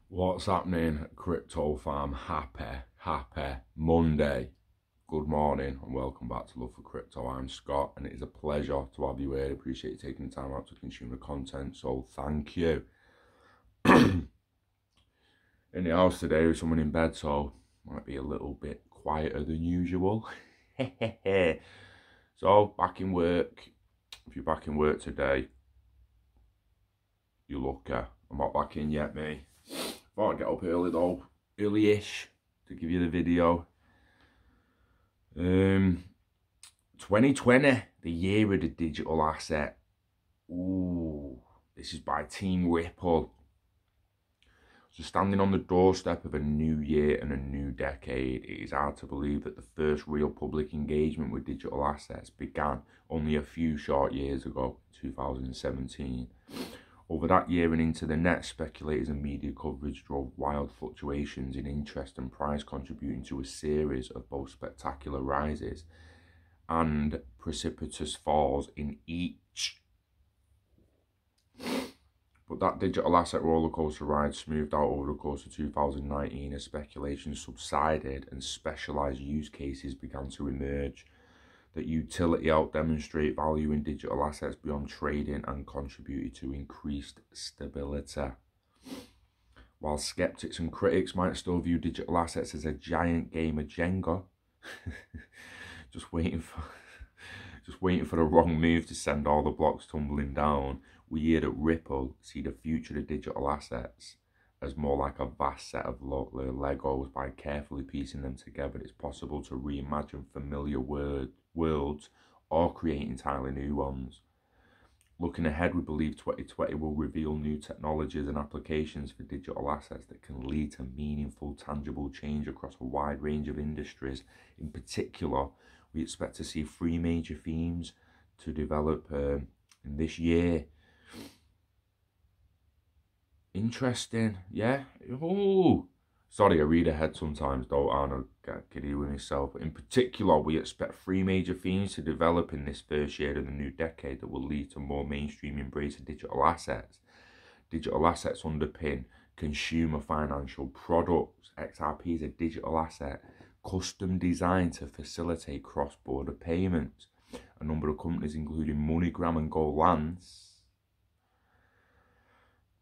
What's happening, Crypto Farm? Happy Monday. Good morning and welcome back to Love for Crypto. I'm Scott and it is a pleasure to have you here. I appreciate you taking the time out to consume the content, so thank you. In the house today with someone in bed, so might be a little bit quieter than usual. So, back in work. If you're back in work today, you're lucky. I'm not back in yet, me. Thought I'd get up early though, early-ish, to give you the video. 2020, the year of the digital asset. Ooh, this is by Team Ripple. So standing on the doorstep of a new year and a new decade, it is hard to believe that the first real public engagement with digital assets began only a few short years ago, 2017. Over that year and into the next, speculators and media coverage drove wild fluctuations in interest and price, contributing to a series of both spectacular rises and precipitous falls in each. But that digital asset rollercoaster ride smoothed out over the course of 2019 as speculation subsided and specialised use cases began to emerge. That utility out-demonstrate value in digital assets beyond trading and contributed to increased stability. While skeptics and critics might still view digital assets as a giant game of Jenga, just waiting for the wrong move to send all the blocks tumbling down, we here at Ripple see the future of digital assets as more like a vast set of Legos. By carefully piecing them together, it's possible to reimagine familiar worlds or create entirely new ones. Looking ahead, we believe 2020 will reveal new technologies and applications for digital assets that can lead to meaningful, tangible change across a wide range of industries. In particular, we expect to see three major themes to develop in this year. Interesting, yeah. Ooh. Sorry, I read ahead sometimes, don't I? Get giddy with myself. But in particular, we expect three major themes to develop in this first year of the new decade that will lead to more mainstream embrace of digital assets. Digital assets underpin consumer financial products. XRP is a digital asset custom designed to facilitate cross-border payments. A number of companies, including MoneyGram and GoLance,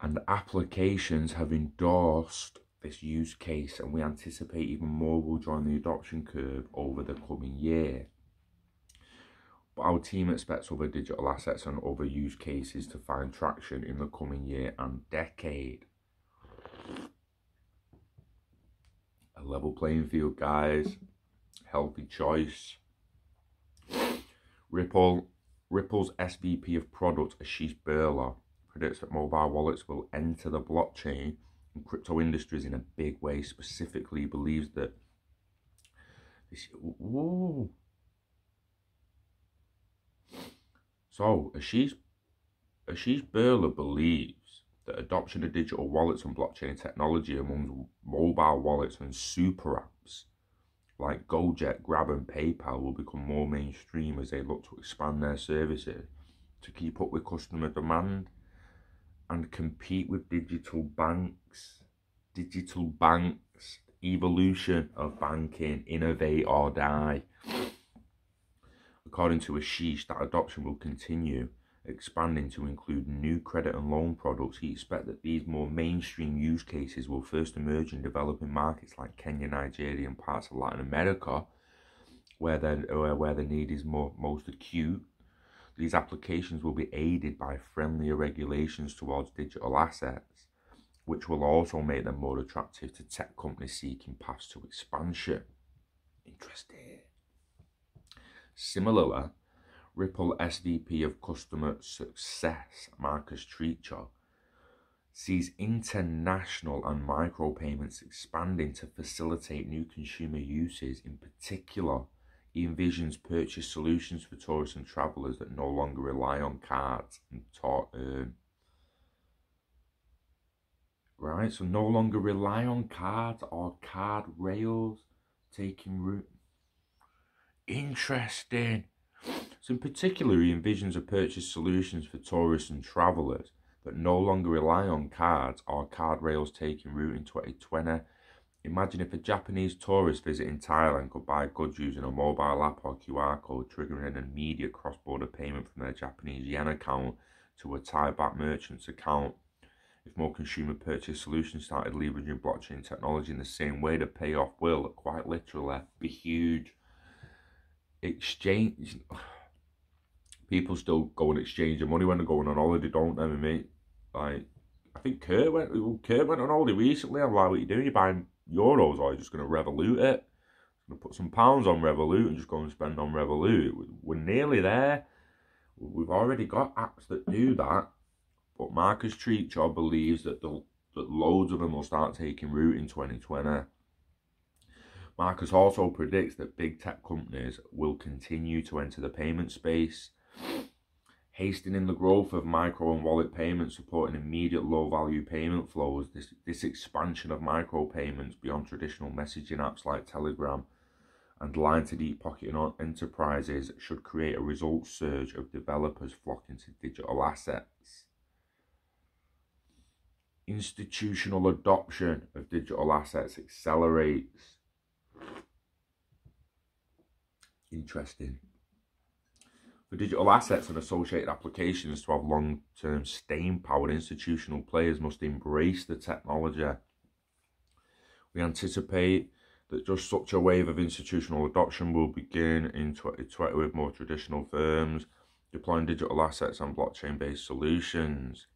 and applications have endorsed this use case, and we anticipate even more will join the adoption curve over the coming year. But our team expects other digital assets and other use cases to find traction in the coming year and decade. A level playing field, guys. Healthy choice. Ripple's SVP of product, Ashish Birla, predicts that mobile wallets will enter the blockchain and crypto industries in a big way. Specifically, believes that this. Ooh. So Ashish Birla believes that adoption of digital wallets and blockchain technology among mobile wallets and super apps like Gojek, Grab and PayPal will become more mainstream as they look to expand their services to keep up with customer demand and compete with digital banks. Evolution of banking, innovate or die. According to Ashish, that adoption will continue expanding to include new credit and loan products. He expects that these more mainstream use cases will first emerge in developing markets like Kenya, Nigeria and parts of Latin America, where the need is most acute. These applications will be aided by friendlier regulations towards digital assets, which will also make them more attractive to tech companies seeking paths to expansion. Interesting. Similarly, Ripple SVP of Customer Success, Marcus Treacher, sees international and micropayments expanding to facilitate new consumer uses. In particular, he envisions purchase solutions for tourists and travellers that no longer rely on cards and right, so no longer rely on cards or card rails taking root. Interesting. So in particular, he envisions a purchase solutions for tourists and travellers that no longer rely on cards or card rails taking root in 2020. Imagine if a Japanese tourist visiting Thailand could buy goods using a mobile app or QR code, triggering an immediate cross-border payment from their Japanese yen account to a Thai baht merchant's account. If more consumer purchase solutions started leveraging blockchain technology in the same way, the payoff will, quite literally, be huge. Exchange... People still go and exchange their money when they're going on holiday, don't they, mate? Like, I think Kurt went on holiday recently. I'm like, what are you doing? You're buying euros, or you're just going to Revolut it? Going to put some pounds on Revolut and just go and spend on Revolut. We're nearly there. We've already got apps that do that, but Marcus Treacher believes that that loads of them will start taking root in 2020. Marcus also predicts that big tech companies will continue to enter the payment space, hastening the growth of micro and wallet payments, supporting immediate low-value payment flows. This expansion of micro payments beyond traditional messaging apps like Telegram and line to deep pocketing on enterprises should create a results surge of developers flocking to digital assets. Institutional adoption of digital assets accelerates. Interesting. For digital assets and associated applications to have long-term staying power, institutional players must embrace the technology. We anticipate that just such a wave of institutional adoption will begin in 2020, with more traditional firms deploying digital assets and blockchain-based solutions.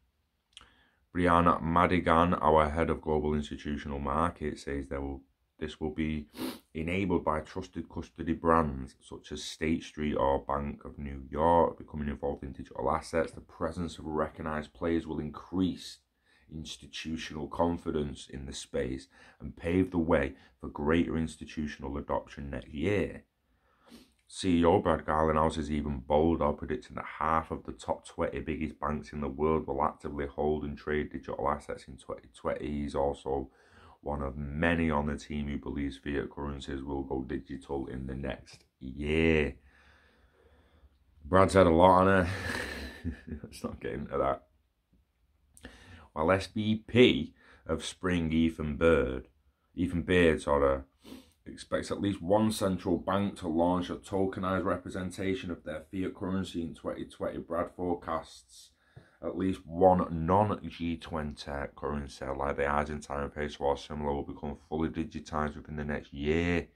Brianna Madigan, our head of global institutional markets, says this will be enabled by trusted custody brands such as State Street or Bank of New York becoming involved in digital assets. The presence of recognized players will increase institutional confidence in the space and pave the way for greater institutional adoption next year. CEO Brad Garlinghouse is even bolder, predicting that half of the top 20 biggest banks in the world will actively hold and trade digital assets in 2020. He's also one of many on the team who believes fiat currencies will go digital in the next year. Brad's had a lot on it. Let's not get into that. While SVP of Spring, Ethan Beard, expects at least one central bank to launch a tokenized representation of their fiat currency in 2020. Brad forecasts at least one non-G20 currency, like the Argentine peso or similar, will become fully digitized within the next year.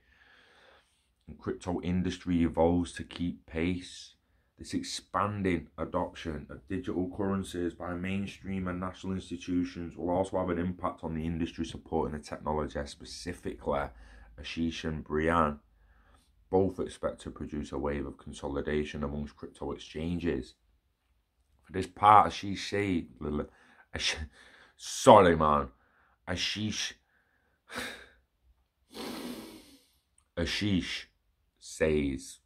And crypto industry evolves to keep pace. This expanding adoption of digital currencies by mainstream and national institutions will also have an impact on the industry supporting the technology. Specifically, Ashish and Brian both expect to produce a wave of consolidation amongst crypto exchanges. For this part, Ashish says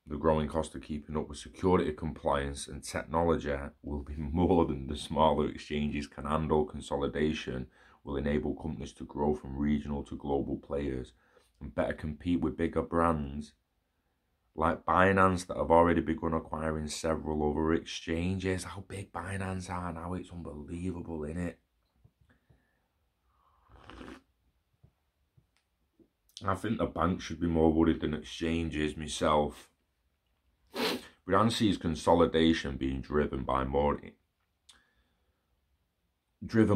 the growing cost of keeping up with security, compliance and technology will be more than the smaller exchanges can handle. Consolidation will enable companies to grow from regional to global players and better compete with bigger brands like Binance that have already begun acquiring several other exchanges. How big Binance are now, it's unbelievable, innit? I think the banks should be more worried than exchanges myself. Brian sees consolidation being driven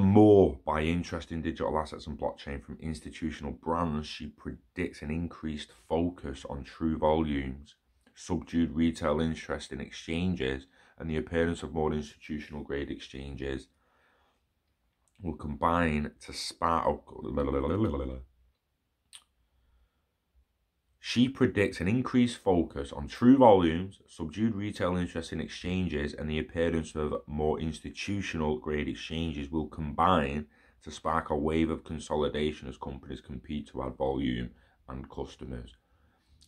more by interest in digital assets and blockchain from institutional brands. She predicts an increased focus on true volumes, subdued retail interest in exchanges, and the appearance of more institutional grade exchanges will combine to spark. She predicts an increased focus on true volumes, subdued retail interest in exchanges, and the appearance of more institutional grade exchanges will combine to spark a wave of consolidation as companies compete to add volume and customers.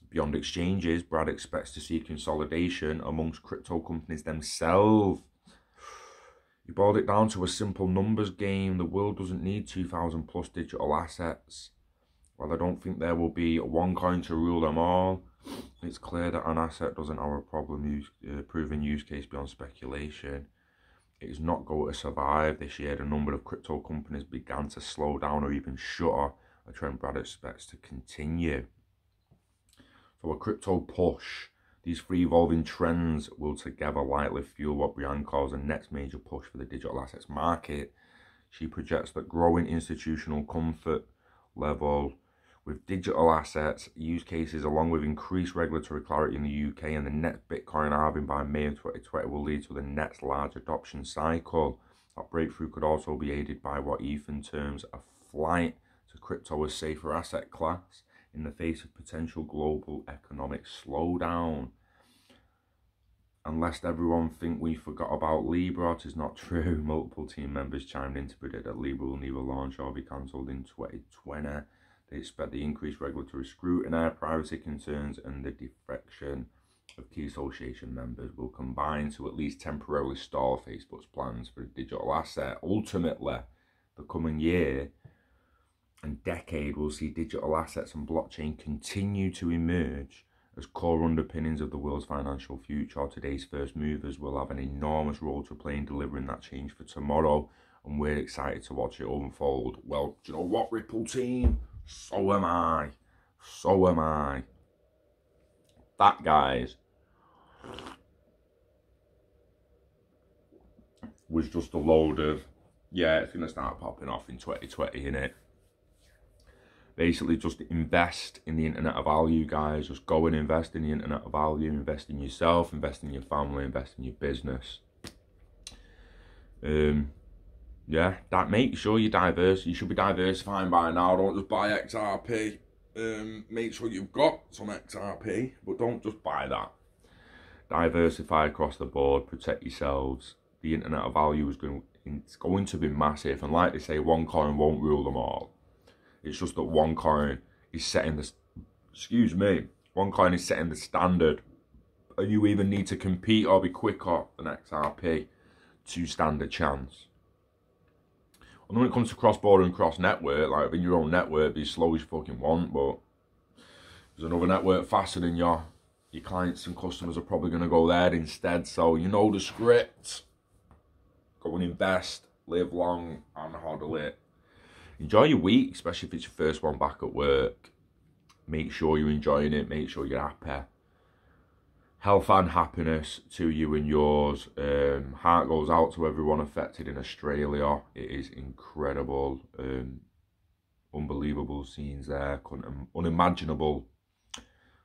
Beyond exchanges, Brad expects to see consolidation amongst crypto companies themselves. He boiled it down to a simple numbers game. The world doesn't need 2,000 plus digital assets. While I don't think there will be one coin to rule them all, it's clear that an asset doesn't have a proven use case beyond speculation. it is not going to survive this year. The number of crypto companies began to slow down or even shutter, a trend Brad expects to continue. So a crypto push. These three evolving trends will together likely fuel what Brianne calls the next major push for the digital assets market. She projects that growing institutional comfort level with digital assets use cases, along with increased regulatory clarity in the UK and the next Bitcoin halving by May of 2020, will lead to the next large adoption cycle. That breakthrough could also be aided by what Ethan terms a flight to crypto as safer asset class in the face of potential global economic slowdown. And lest everyone think we forgot about Libra, it is not true. Multiple team members chimed in to predict that Libra will neither launch or be cancelled in 2020. They expect the increased regulatory scrutiny, privacy concerns, and the defection of key association members will combine to at least temporarily stall Facebook's plans for a digital asset. Ultimately, the coming year and decade will see digital assets and blockchain continue to emerge as core underpinnings of the world's financial future. Today's first movers will have an enormous role to play in delivering that change for tomorrow, and we're excited to watch it unfold. Well, do you know what, Ripple team? So am I. So am I. That, guys, was just a load of, yeah, it's going to start popping off in 2020, innit? Basically, just invest in the internet of value, guys. Just go and invest in the internet of value. Invest in yourself, invest in your family, invest in your business. Yeah, that make sure you're diverse. You should be diversifying by now. Don't just buy XRP. Make sure you've got some XRP, but don't just buy that. Diversify across the board. Protect yourselves. The internet of value is going to be massive, and like they say, one coin won't rule them all. It's just that one coin is setting the, one coin is setting the standard, and you either need to compete or be quicker than XRP to stand a chance. And when it comes to cross-border and cross-network, like in your own network, be as slow as you fucking want, but there's another network faster than your clients and customers are probably going to go there instead. So you know the script. Go and invest, live long and hodl it. Enjoy your week, especially if it's your first one back at work. Make sure you're enjoying it. Make sure you're happy. Health and happiness to you and yours. Heart goes out to everyone affected in Australia. It is incredible. Unbelievable scenes there. Unimaginable.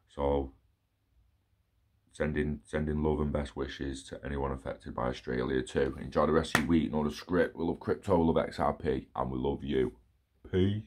So, sending love and best wishes to anyone affected by Australia too. Enjoy the rest of your week. Know the script. We love crypto, we love XRP, and we love you. Peace.